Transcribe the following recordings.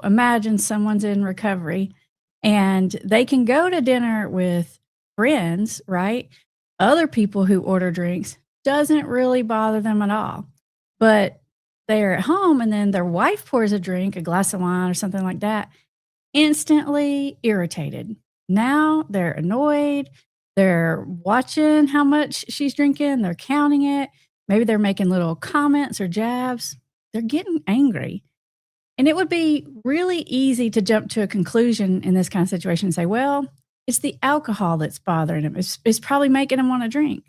Imagine someone's in recovery and they can go to dinner with friends, right? Other people who order drinks doesn't really bother them at all. But they're at home and then their wife pours a drink, a glass of wine or something like that, instantly irritated. Now they're annoyed. They're watching how much she's drinking, they're counting it. Maybe they're making little comments or jabs. They're getting angry. And it would be really easy to jump to a conclusion in this kind of situation and say, well, it's the alcohol that's bothering him. It's probably making him want to drink.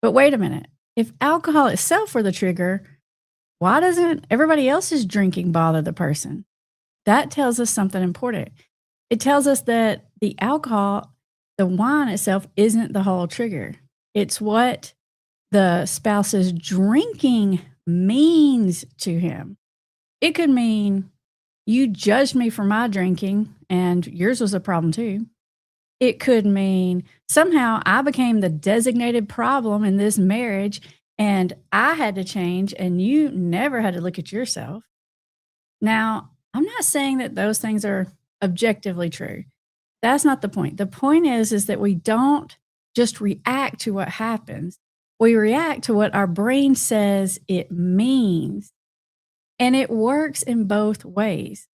But wait a minute. If alcohol itself were the trigger, why doesn't everybody else's drinking bother the person? That tells us something important. It tells us that the alcohol, the wine itself, isn't the whole trigger. It's what the spouse's drinking means to him. It could mean you judged me for my drinking and yours was a problem too. It could mean somehow I became the designated problem in this marriage and I had to change and you never had to look at yourself. Now, I'm not saying that those things are objectively true. That's not the point. The point is that we don't just react to what happens. We react to what our brain says it means. And it works in both ways.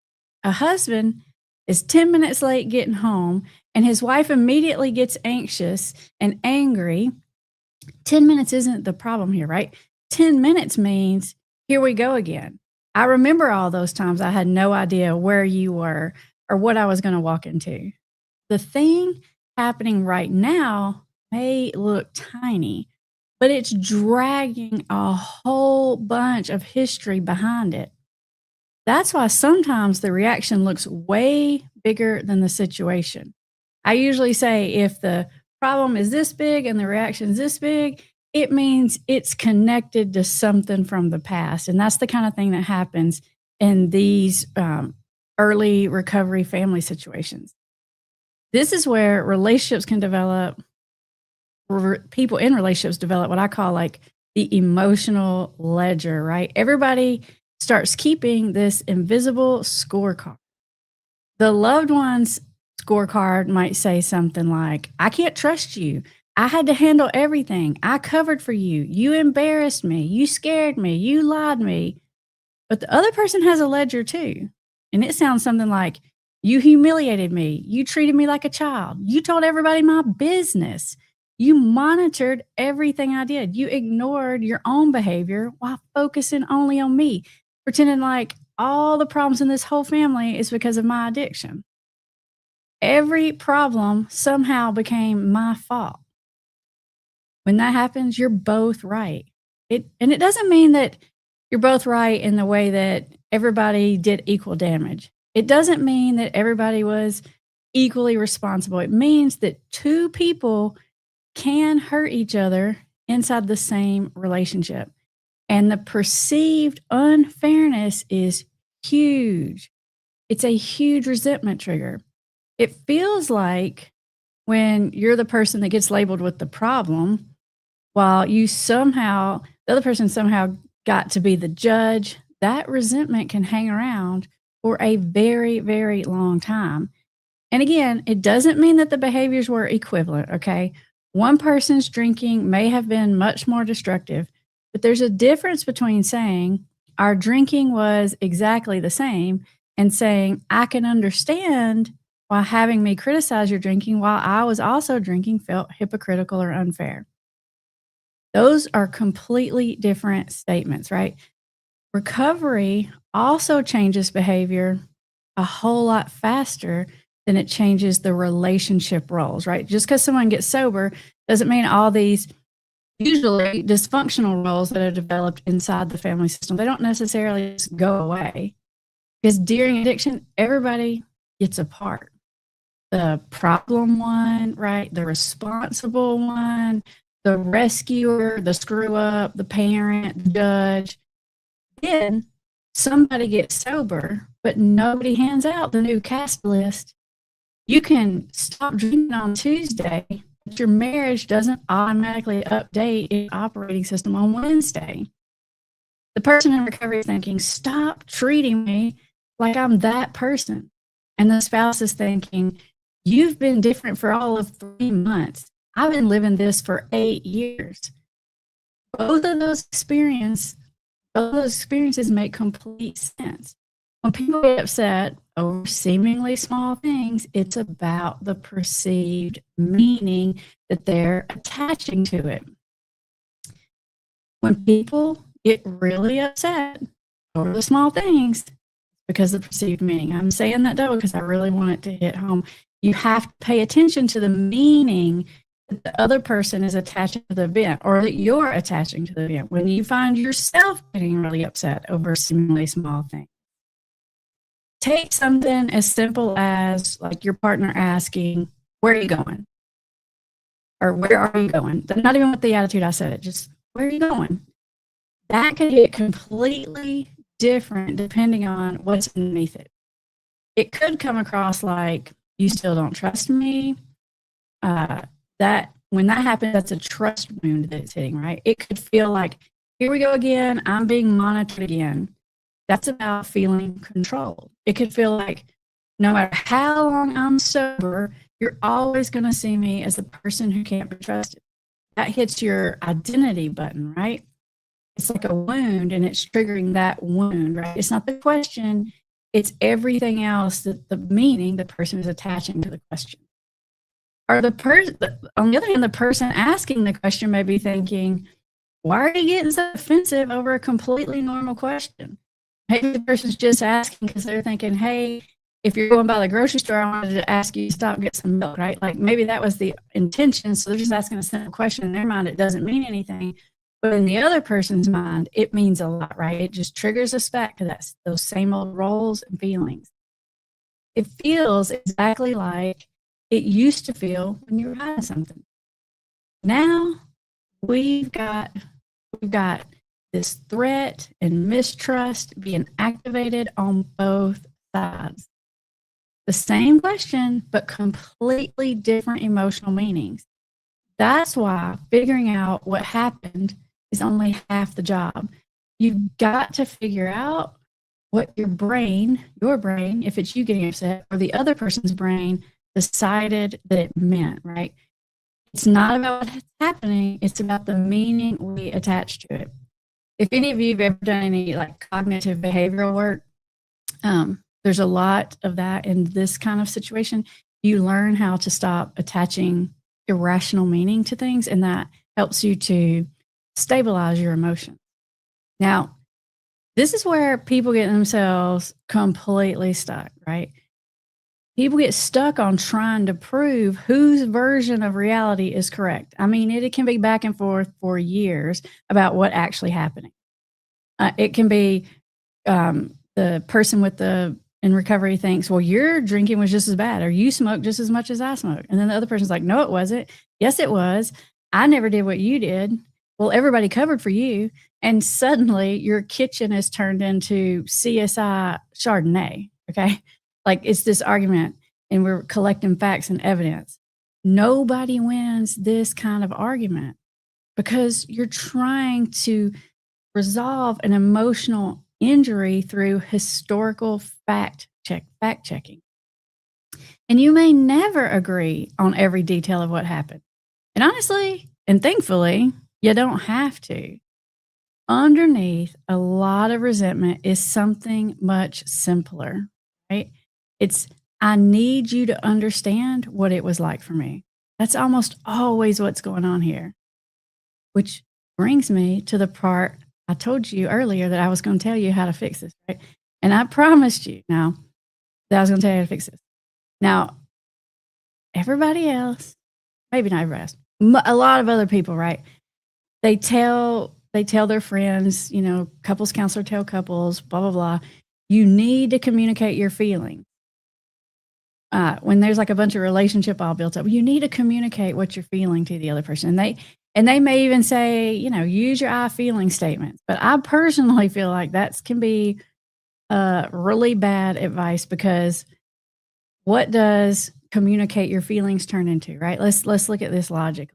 A husband is 10 minutes late getting home, and his wife immediately gets anxious and angry. 10 minutes isn't the problem here, right? 10 minutes means, here we go again. I remember all those times I had no idea where you were or what I was going to walk into. The thing happening right now may look tiny, but it's dragging a whole bunch of history behind it. That's why sometimes the reaction looks way bigger than the situation. I usually say if the problem is this big and the reaction is this big, it means it's connected to something from the past. And that's the kind of thing that happens in these early recovery family situations. This is where relationships can develop, people in relationships develop what I call like the emotional ledger, right? Everybody starts keeping this invisible scorecard. The loved one's scorecard might say something like, I can't trust you. I had to handle everything. I covered for you. You embarrassed me. You scared me. You lied to me. But the other person has a ledger too. And it sounds something like, you humiliated me. You treated me like a child. You told everybody my business. You monitored everything I did. You ignored your own behavior while focusing only on me, pretending like all the problems in this whole family is because of my addiction. Every problem somehow became my fault. When that happens, you're both right. And it doesn't mean that you're both right in the way that everybody did equal damage. It doesn't mean that everybody was equally responsible. It means that two people can hurt each other inside the same relationship. And the perceived unfairness is huge. It's a huge resentment trigger. It feels like when you're the person that gets labeled with the problem, while the other person somehow got to be the judge, that resentment can hang around for a very, very long time. And again, it doesn't mean that the behaviors were equivalent, okay? One person's drinking may have been much more destructive, but there's a difference between saying our drinking was exactly the same and saying I can understand why having me criticize your drinking while I was also drinking felt hypocritical or unfair. Those are completely different statements, right? Recovery also changes behavior a whole lot faster than it changes the relationship roles, right? Just because someone gets sober doesn't mean all these usually dysfunctional roles that are developed inside the family system, they don't necessarily just go away. Because during addiction, everybody gets a part. The problem one, right? The responsible one, the rescuer, the screw up, the parent, the judge. Then somebody gets sober, but nobody hands out the new cast list. You can stop drinking on Tuesday, but your marriage doesn't automatically update its operating system on Wednesday. The person in recovery is thinking, stop treating me like I'm that person. And the spouse is thinking, you've been different for all of 3 months. I've been living this for 8 years. Both of those experiences make complete sense. When people get upset over seemingly small things, it's about the perceived meaning that they're attaching to it. When people get really upset over the small things, because of perceived meaning. I'm saying that though because I really want it to hit home. You have to pay attention to the meaning that the other person is attaching to the event, or that you're attaching to the event when you find yourself getting really upset over seemingly small things. Take something as simple as like your partner asking, where are you going? Or where are you going? Not even with the attitude I said it, just where are you going? That could get completely different depending on what's underneath it. It could come across like, you still don't trust me. That when that happens, that's a trust wound that it's hitting, right? It could feel like, here we go again, I'm being monitored again. That's about feeling controlled. It could feel like, no matter how long I'm sober, you're always going to see me as the person who can't be trusted. That hits your identity button, right? It's like a wound, and it's triggering that wound, right? It's not the question, it's everything else that the meaning the person is attaching to the question. Or on the other hand, the person asking the question may be thinking, why are you getting so offensive over a completely normal question? Maybe the person's just asking because they're thinking, hey, if you're going by the grocery store, I wanted to ask you to stop and get some milk, right? Like maybe that was the intention. So they're just asking a simple question. In their mind, it doesn't mean anything. But in the other person's mind, it means a lot, right? It just triggers us back to those same old roles and feelings. It feels exactly like it used to feel when you were hiding something. Now we've got this threat and mistrust being activated on both sides. The same question, but completely different emotional meanings. That's why figuring out what happened is only half the job. You've got to figure out what your brain, if it's you getting upset, or the other person's brain decided that it meant, right? It's not about what's happening, it's about the meaning we attach to it. If any of you have ever done any like cognitive behavioral work, there's a lot of that in this kind of situation. You learn how to stop attaching irrational meaning to things, and that helps you to stabilize your emotions. Now, this is where people get themselves completely stuck, right? People get stuck on trying to prove whose version of reality is correct. I mean, it can be back and forth for years about what actually happening. It can be the person in recovery thinks, well, your drinking was just as bad, or you smoked just as much as I smoked. And then the other person's like, no, it wasn't. Yes, it was. I never did what you did. Well, everybody covered for you. And suddenly your kitchen is turned into CSI Chardonnay. Okay. Like it's this argument, and we're collecting facts and evidence. Nobody wins this kind of argument because you're trying to resolve an emotional injury through historical fact checking. And you may never agree on every detail of what happened. And honestly, and thankfully, you don't have to. Underneath a lot of resentment is something much simpler, right? It's, I need you to understand what it was like for me. That's almost always what's going on here. Which brings me to the part I told you earlier that I was going to tell you how to fix this, right? And I promised you now that I was going to tell you how to fix this. Now, everybody else, maybe not everybody else, a lot of other people, right? They tell their friends, couples counselor tell couples, blah, blah, blah. You need to communicate your feelings. When there's like a bunch of relationship all built up, you need to communicate what you're feeling to the other person. And they may even say, use your I feeling statements. But I personally feel like that can be really bad advice, because what does communicate your feelings turn into, right? Let's look at this logic.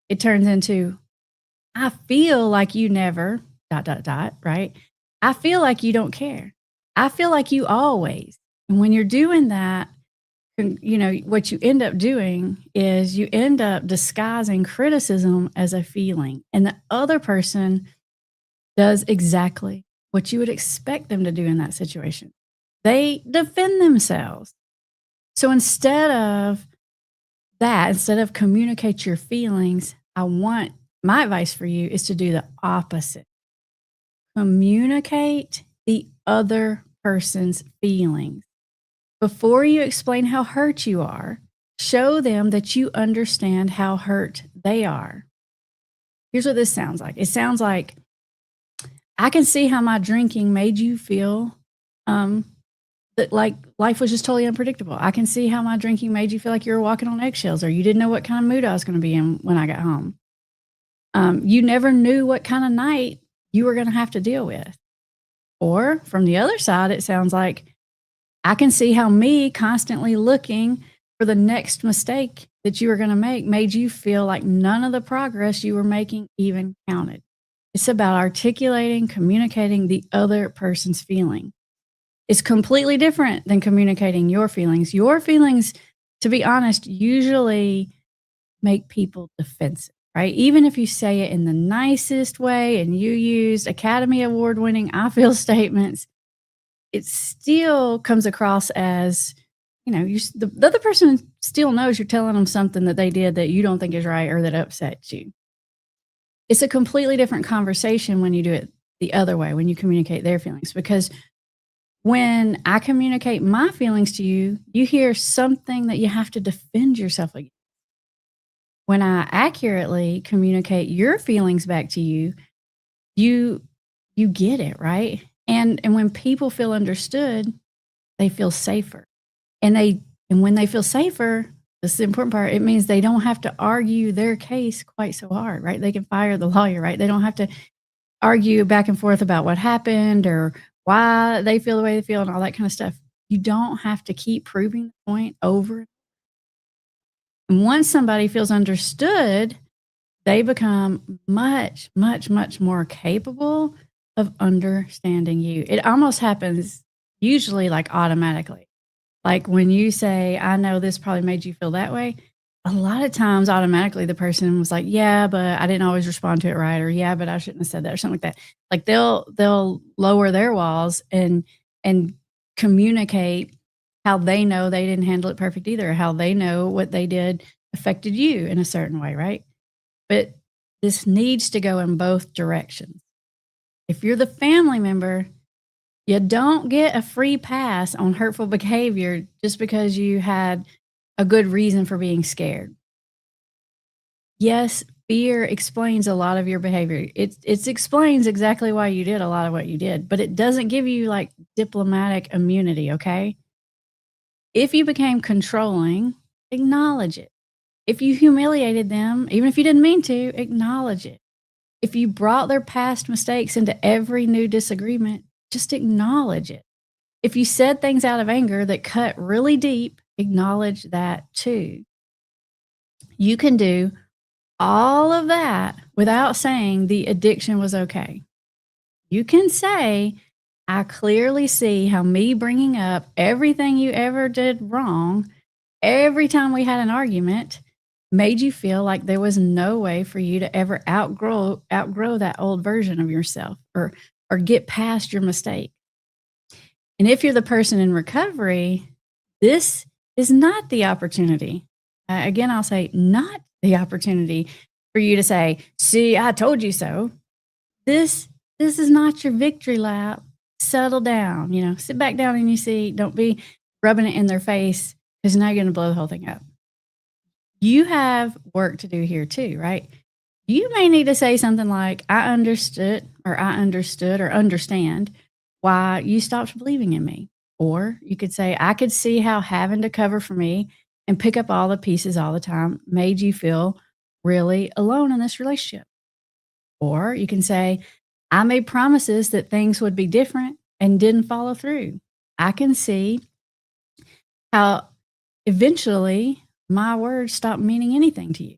It turns into, I feel like you never, ... right? I feel like you don't care. I feel like you always. And when you're doing that, what you end up doing is you end up disguising criticism as a feeling. And the other person does exactly what you would expect them to do in that situation. They defend themselves. So instead of communicate your feelings, my advice for you is to do the opposite. Communicate the other person's feelings. Before you explain how hurt you are, show them that you understand how hurt they are. Here's what this sounds like. It sounds like, I can see how my drinking made you feel um, that like life was just totally unpredictable. I can see how my drinking made you feel like you were walking on eggshells or you didn't know what kind of mood I was going to be in when I got home. You never knew what kind of night you were going to have to deal with. Or from the other side, it sounds like, I can see how me constantly looking for the next mistake that you were going to make made you feel like none of the progress you were making even counted. It's about articulating, communicating the other person's feeling. It's completely different than communicating your feelings. Your feelings, to be honest, usually make people defensive, right? Even if you say it in the nicest way and you use Academy Award winning I feel statements, it still comes across as, the other person still knows you're telling them something that they did that you don't think is right or that upsets you. It's a completely different conversation when you do it the other way, when you communicate their feelings, because when I communicate my feelings to you, you hear something that you have to defend yourself against. When I accurately communicate your feelings back to you, you you get it, right? And when people feel understood, they feel safer. And when they feel safer, this is the important part, it means they don't have to argue their case quite so hard, right? They can fire the lawyer, right? They don't have to argue back and forth about what happened or why they feel the way they feel and all that kind of stuff. You don't have to keep proving the point over. And once somebody feels understood, they become much, much, much more capable of understanding you. It almost happens usually like automatically. Like when you say, I know this probably made you feel that way, a lot of times automatically the person was like, yeah, but I didn't always respond to it right, or yeah, but I shouldn't have said that, or something like that. Like they'll lower their walls and communicate how they know they didn't handle it perfect either, how they know what they did affected you in a certain way, right? But this needs to go in both directions. If you're the family member, you don't get a free pass on hurtful behavior just because you had a good reason for being scared. Yes, fear explains a lot of your behavior. It explains exactly why you did a lot of what you did, but it doesn't give you like diplomatic immunity, okay? If you became controlling, acknowledge it. If you humiliated them, even if you didn't mean to, acknowledge it. If you brought their past mistakes into every new disagreement, just acknowledge it. If you said things out of anger that cut really deep, acknowledge that too. You can do all of that without saying the addiction was okay. You can say, I clearly see how me bringing up everything you ever did wrong every time we had an argument made you feel like there was no way for you to ever outgrow that old version of yourself or get past your mistake. And if you're the person in recovery, this is not the opportunity. Again, I'll say not the opportunity for you to say, "See, I told you so." This is not your victory lap. Settle down, sit back down in your seat. Don't be rubbing it in their face because now you're going to blow the whole thing up. You have work to do here too, right? You may need to say something like, I understood or understand why you stopped believing in me. Or you could say, I could see how having to cover for me and pick up all the pieces all the time made you feel really alone in this relationship. Or you can say, I made promises that things would be different and didn't follow through. I can see how eventually my words stopped meaning anything to you.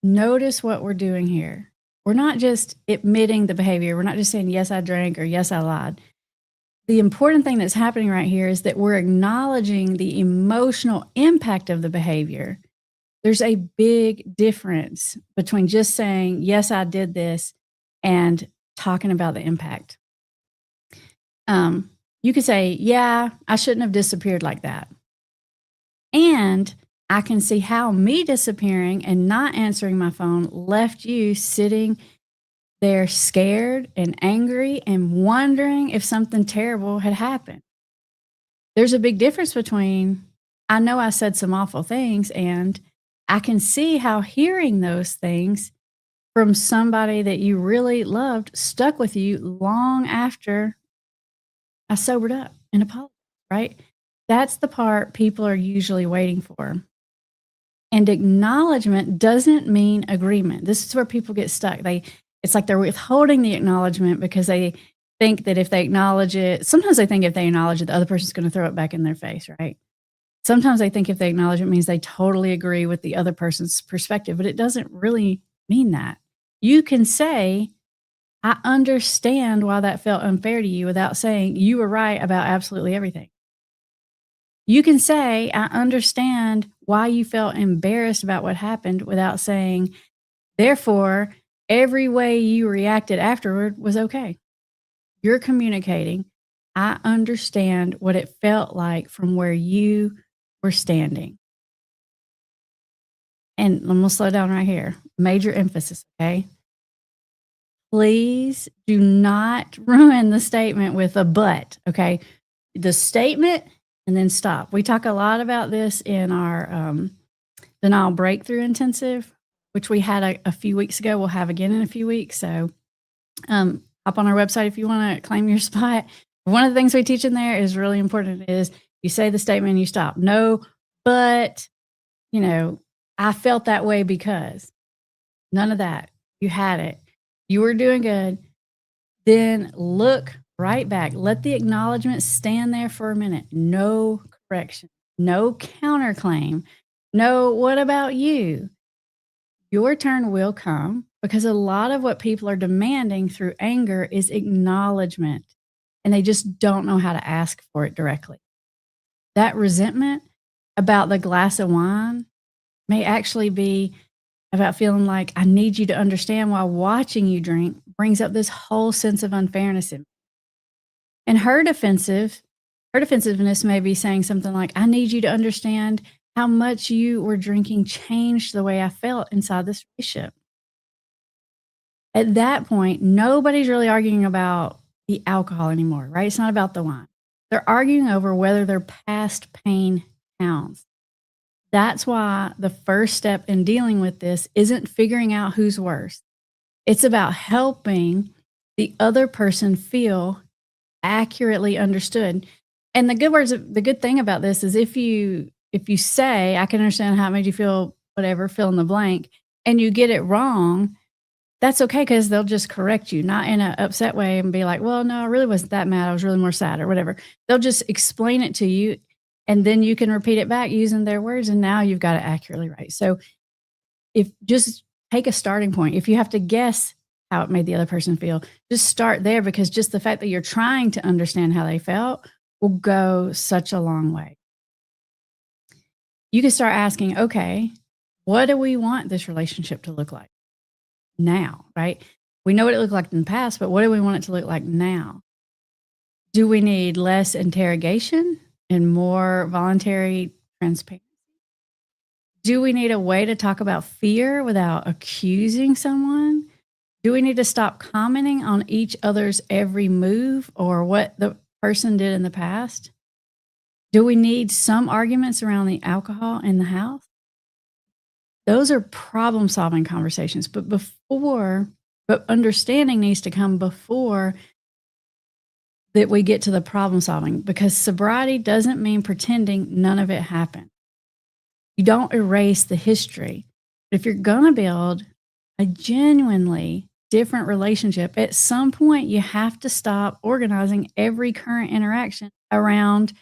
Notice what we're doing here. We're not just admitting the behavior. We're not just saying, yes, I drank or yes, I lied. The important thing that's happening right here is that we're acknowledging the emotional impact of the behavior. There's a big difference between just saying, "Yes, I did this," and talking about the impact. You could say, "Yeah, I shouldn't have disappeared like that." And I can see how me disappearing and not answering my phone left you sitting there scared and angry and wondering if something terrible had happened. There's a big difference between, I know I said some awful things, and I can see how hearing those things from somebody that you really loved stuck with you long after I sobered up and apologized, right? That's the part people are usually waiting for. And acknowledgement doesn't mean agreement. This is where people get stuck. It's like they're withholding the acknowledgement because they think that if they acknowledge it, sometimes they think if they acknowledge it, the other person's going to throw it back in their face, right? Sometimes they think if they acknowledge it means they totally agree with the other person's perspective, but it doesn't really mean that. You can say, I understand why that felt unfair to you without saying you were right about absolutely everything. You can say, I understand why you felt embarrassed about what happened without saying, therefore, every way you reacted afterward was okay. You're communicating, I understand what it felt like from where you were standing. And I'm gonna slow down right here. Major emphasis, okay? Please do not ruin the statement with a but, okay? The statement and then stop. We talk a lot about this in our denial breakthrough intensive, which we had a few weeks ago. We'll have again in a few weeks. So hop on our website if you want to claim your spot. One of the things we teach in there is really important is you say the statement and you stop. No, but, you know, I felt that way because none of that. You had it. You were doing good. Then look right back. Let the acknowledgement stand there for a minute. No correction, no counterclaim, no, what about you? Your turn will come because a lot of what people are demanding through anger is acknowledgement, and they just don't know how to ask for it directly. That resentment about the glass of wine may actually be about feeling like I need you to understand why watching you drink brings up this whole sense of unfairness in me. And her defensiveness may be saying something like, I need you to understand how much you were drinking changed the way I felt inside this relationship. At that point, nobody's really arguing about the alcohol anymore, right? It's not about the wine. They're arguing over whether their past pain counts. That's why the first step in dealing with this isn't figuring out who's worse. It's about helping the other person feel accurately understood. And the good thing about this is if you say, I can understand how it made you feel, whatever, fill in the blank, and you get it wrong, that's okay because they'll just correct you, not in an upset way and be like, well, no, I really wasn't that mad. I was really more sad or whatever. They'll just explain it to you and then you can repeat it back using their words. And now you've got it accurately right. So if just take a starting point, if you have to guess how it made the other person feel, just start there because just the fact that you're trying to understand how they felt will go such a long way. You can start asking, okay, what do we want this relationship to look like now, right? We know what it looked like in the past, but what do we want it to look like now? Do we need less interrogation and more voluntary transparency? Do we need a way to talk about fear without accusing someone? Do we need to stop commenting on each other's every move or what the person did in the past? Do we need some arguments around the alcohol in the house? Those are problem solving conversations, but understanding needs to come before that we get to the problem solving because sobriety doesn't mean pretending none of it happened. You don't erase the history. But if you're going to build a genuinely different relationship, at some point you have to stop organizing every current interaction around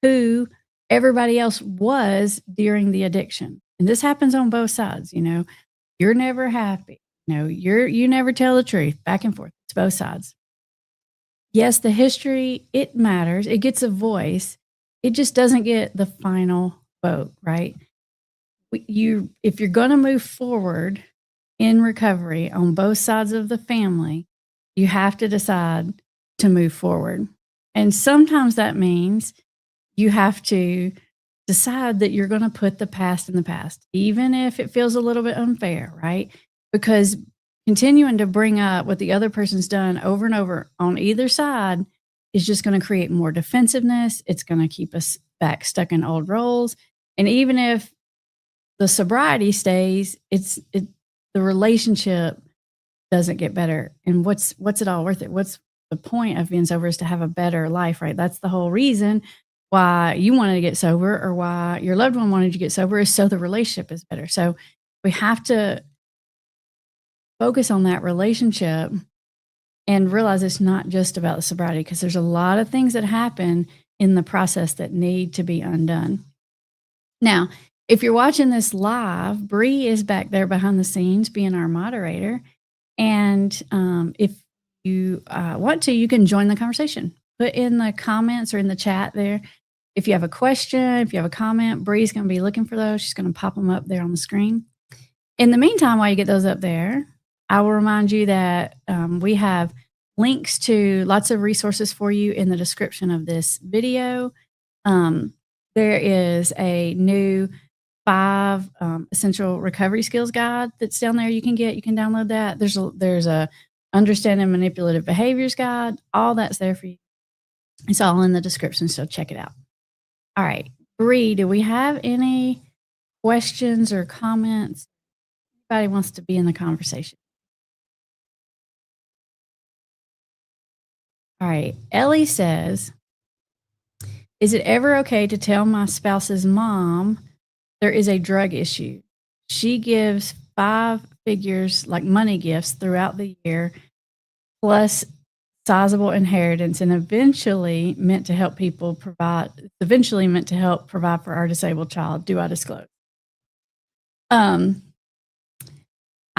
who everybody else was during the addiction. And this happens on both sides, You're never happy. You never tell the truth, back and forth. It's both sides. Yes, the history, it matters. It gets a voice. It just doesn't get the final vote, right? If you're going to move forward in recovery on both sides of the family, you have to decide to move forward. And sometimes that means you have to decide that you're going to put the past in the past, even if it feels a little bit unfair, right? Because continuing to bring up what the other person's done over and over on either side is just going to create more defensiveness. It's going to keep us back stuck in old roles. And even if the sobriety stays, the relationship doesn't get better. And what's it all worth it? What's the point of being sober is to have a better life, right? That's the whole reason why you wanted to get sober or why your loved one wanted you to get sober is so the relationship is better. So we have to focus on that relationship and realize it's not just about the sobriety because there's a lot of things that happen in the process that need to be undone. Now, if you're watching this live, Bree is back there behind the scenes being our moderator. And if you want to, you can join the conversation. Put in the comments or in the chat there. If you have a question, if you have a comment, Bree's going to be looking for those. She's going to pop them up there on the screen. In the meantime, while you get those up there, I will remind you that we have links to lots of resources for you in the description of this video. There is a new 5 essential recovery skills guide that's down there. You can download that. There's a understanding manipulative behaviors guide. All that's there for you. It's all in the description, so check it out. All right, Bree, do we have any questions or comments? Anybody wants to be in the conversation? All right, Ellie says, is it ever okay to tell my spouse's mom there is a drug issue? She gives 5 figures, like money gifts, throughout the year, plus sizable inheritance, and eventually meant to help provide for our disabled child. Do I disclose? I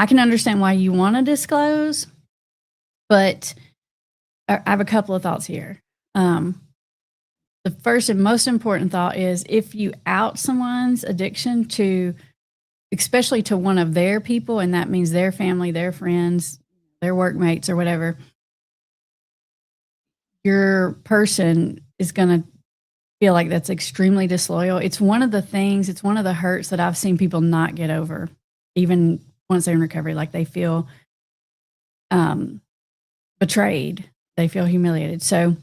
can understand why you want to disclose, but I have a couple of thoughts here. The first and most important thought is if you out someone's addiction to, especially to one of their people, and that means their family, their friends, their workmates, or whatever, your person is going to feel like that's extremely disloyal. It's one of the hurts that I've seen people not get over, even once they're in recovery. Like they feel betrayed, they feel humiliated. So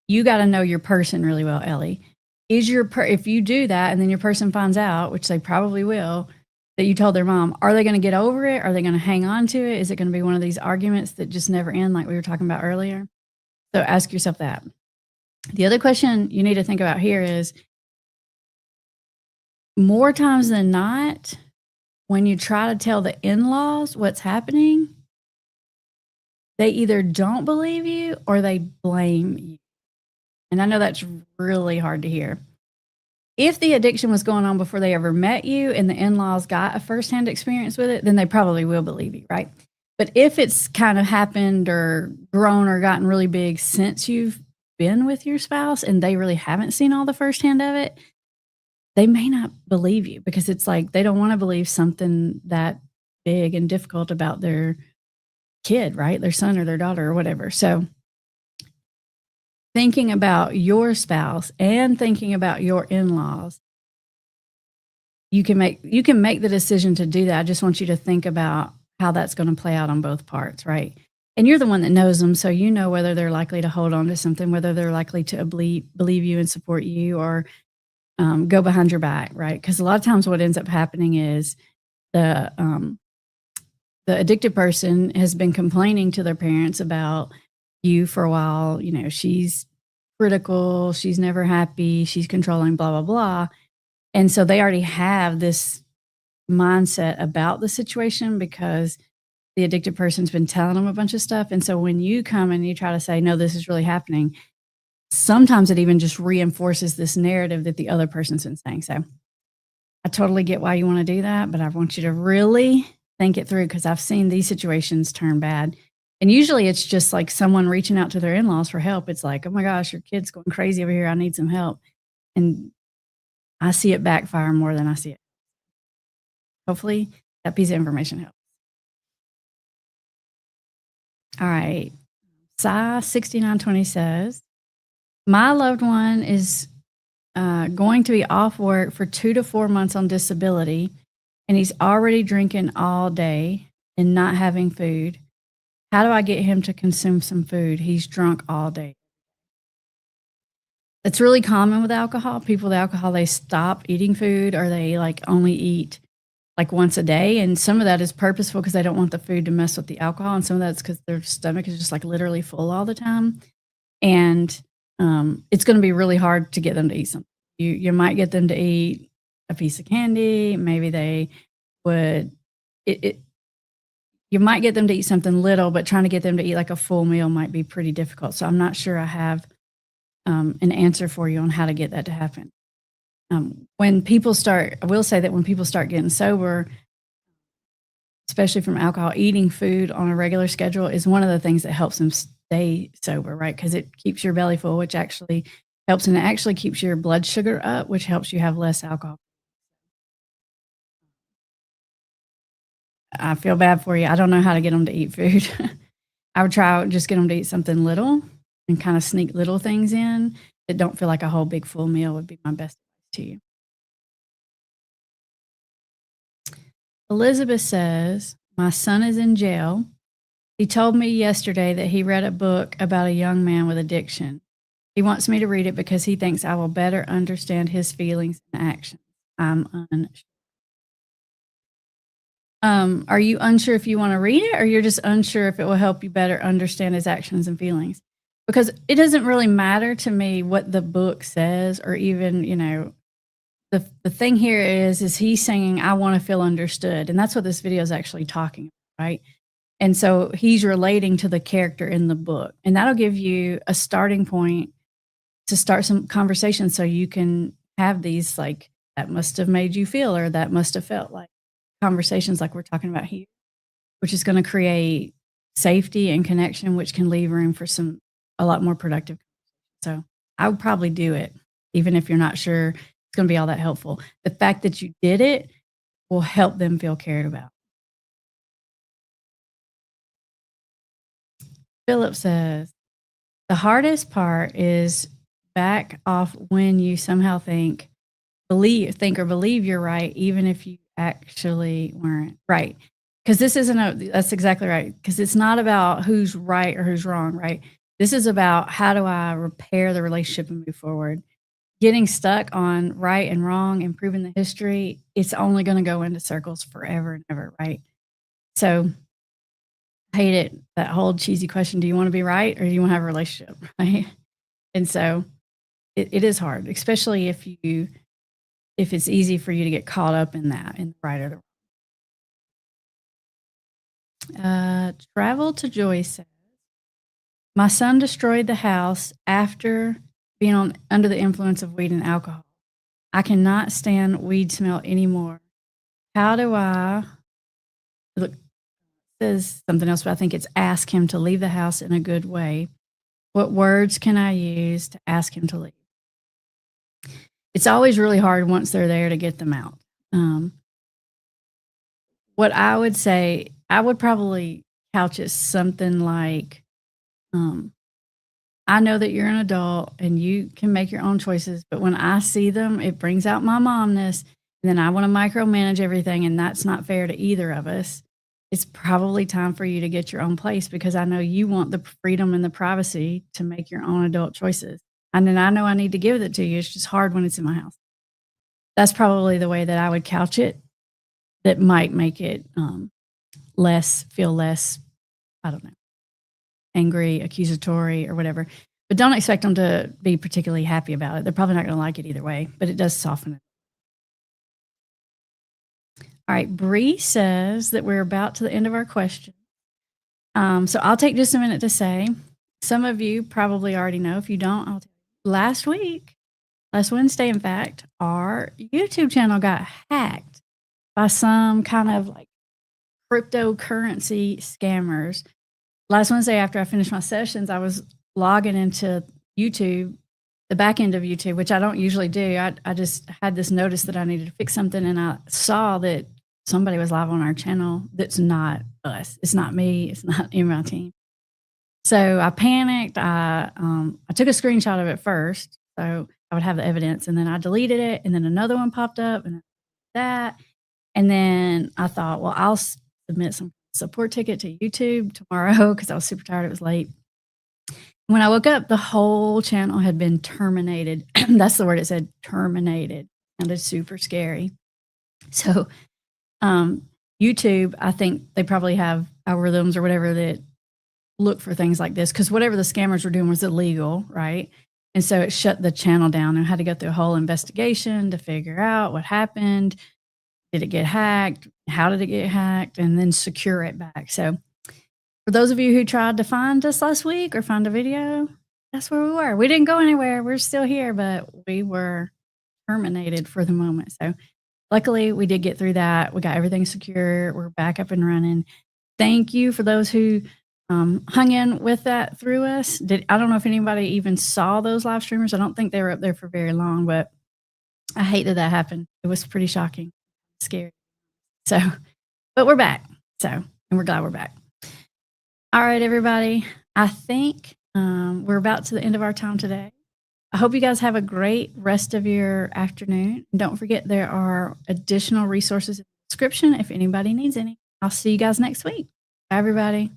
you got to know your person really well, Ellie. If you do that and then your person finds out, which they probably will, that you told their mom, are they going to get over it? Are they going to hang on to it? Is it going to be one of these arguments that just never end, like we were talking about earlier? So ask yourself that. The other question you need to think about here is, more times than not, when you try to tell the in-laws what's happening, they either don't believe you or they blame you. And I know that's really hard to hear. If the addiction was going on before they ever met you and the in-laws got a firsthand experience with it, then they probably will believe you, right? But if it's kind of happened or grown or gotten really big since you've been with your spouse and they really haven't seen all the firsthand of it, they may not believe you because it's like they don't want to believe something that big and difficult about their kid, right? Their son or their daughter or whatever. So thinking about your spouse and thinking about your in-laws, you can make the decision to do that. I just want you to think about how that's going to play out on both parts, right? And you're the one that knows them, so you know whether they're likely to hold on to something, whether they're likely to believe you and support you, or go behind your back, right? Because a lot of times what ends up happening is the addicted person has been complaining to their parents about you for a while. You know, she's critical, she's never happy, she's controlling, blah, blah, blah. And so they already have this mindset about the situation because the addicted person's been telling them a bunch of stuff. And so when you come and you try to say, no, this is really happening, sometimes it even just reinforces this narrative that the other person's been saying. So I totally get why you want to do that, but I want you to really think it through because I've seen these situations turn bad. And usually it's just like someone reaching out to their in-laws for help. It's like, "Oh my gosh, your kid's going crazy over here. I need some help." And I see it backfire more than I see it. Hopefully, that piece of information helps. All right. Psi 6920 says, "My loved one is going to be off work for 2 to 4 months on disability, and he's already drinking all day and not having food. How do I get him to consume some food? He's drunk all day." It's really common with alcohol. People with alcohol, they stop eating food or they like only eat like once a day. And some of that is purposeful because they don't want the food to mess with the alcohol. And some of that's because their stomach is just like literally full all the time. And it's going to be really hard to get them to eat something. You might get them to eat a piece of candy. Maybe they would. It You might get them to eat something little, but trying to get them to eat like a full meal might be pretty difficult. So I'm not sure I have an answer for you on how to get that to happen. I will say that when people start getting sober, especially from alcohol, eating food on a regular schedule is one of the things that helps them stay sober, right? Because it keeps your belly full, which actually helps, and it actually keeps your blood sugar up, which helps you have less alcohol. I feel bad for you. I don't know how to get them to eat food. I would try just get them to eat something little and kind of sneak little things in that don't feel like a whole big full meal would be my best advice to you. Elizabeth says, "My son is in jail. He told me yesterday that he read a book about a young man with addiction. He wants me to read it because he thinks I will better understand his feelings and actions. I'm unsure." Are you unsure if you want to read it, or you're just unsure if it will help you better understand his actions and feelings? Because it doesn't really matter to me what the book says, or even, the thing here is he's saying, "I want to feel understood." And that's what this video is actually talking about, right? And so he's relating to the character in the book. And that'll give you a starting point to start some conversation so you can have these like, "That must have made you feel," or "That must have felt like," conversations like we're talking about here, which is going to create safety and connection, which can leave room for a lot more productive. So I would probably do it, even if you're not sure it's going to be all that helpful. The fact that you did it will help them feel cared about. Philip says, "The hardest part is back off when you somehow think or believe you're right, even if you actually weren't right." Because that's exactly right. Because it's not about who's right or who's wrong, right? This is about how do I repair the relationship and move forward. Getting stuck on right and wrong and proving the history, it's only going to go into circles forever and ever, right? So I hate it. That whole cheesy question, do you want to be right or do you want to have a relationship? Right. And so it is hard, especially if it's easy for you to get caught up in that, in the right or the wrong. Travel to Joy says, "My son destroyed the house after being under the influence of weed and alcohol. I cannot stand weed smell anymore. How do I," look, says something else, but I think it's ask him to leave the house in a good way. "What words can I use to ask him to leave?" It's always really hard once they're there to get them out. Um, what I would say, I would probably couch it something like, um, "I know that you're an adult and you can make your own choices, but when I see them, it brings out my momness, and then I want to micromanage everything, and that's not fair to either of us. It's probably time for you to get your own place because I know you want the freedom and the privacy to make your own adult choices. And then I know I need to give it to you. It's just hard when it's in my house." That's probably the way that I would couch it. That might make it feel less, I don't know, angry, accusatory, or whatever. But don't expect them to be particularly happy about it. They're probably not going to like it either way, but it does soften it. All right, Bree says that we're about to the end of our question. So I'll take just a minute to say, some of you probably already know. If you don't, I'll tell you. Last Wednesday, in fact, our YouTube channel got hacked by some kind of like cryptocurrency scammers. last Wednesday after I finished my sessions, I was logging into YouTube, the back end of YouTube, which I don't usually do. I just had this notice that I needed to fix something, and I saw that somebody was live on our channel that's not us. It's not me. It's not in my team. So I panicked. I took a screenshot of it first, so I would have the evidence, and then I deleted it, and then another one popped up, and that, and then I thought, well, I'll submit some support ticket to YouTube tomorrow because I was super tired. It was late. When I woke up, the whole channel had been terminated. That's the word it said, terminated. Sounded super scary. So, YouTube, I think they probably have algorithms or whatever that look for things like this because whatever the scammers were doing was illegal, right? And so it shut the channel down and had to go through a whole investigation to figure out what happened. Did it get hacked? How did it get hacked? And then secure it back. So, for those of you who tried to find us last week or find a video, that's where we were. We didn't go anywhere. We're still here, but we were terminated for the moment. So luckily we did get through that. We got everything secure. We're back up and running. Thank you for those who hung in with that through us. I don't know if anybody even saw those live streamers. I don't think they were up there for very long, but I hate that happened. It was pretty shocking, scary. So, but we're back. So, and we're glad we're back. All right, everybody. I think we're about to the end of our time today. I hope you guys have a great rest of your afternoon. And don't forget, there are additional resources in the description if anybody needs any. I'll see you guys next week. Bye, everybody.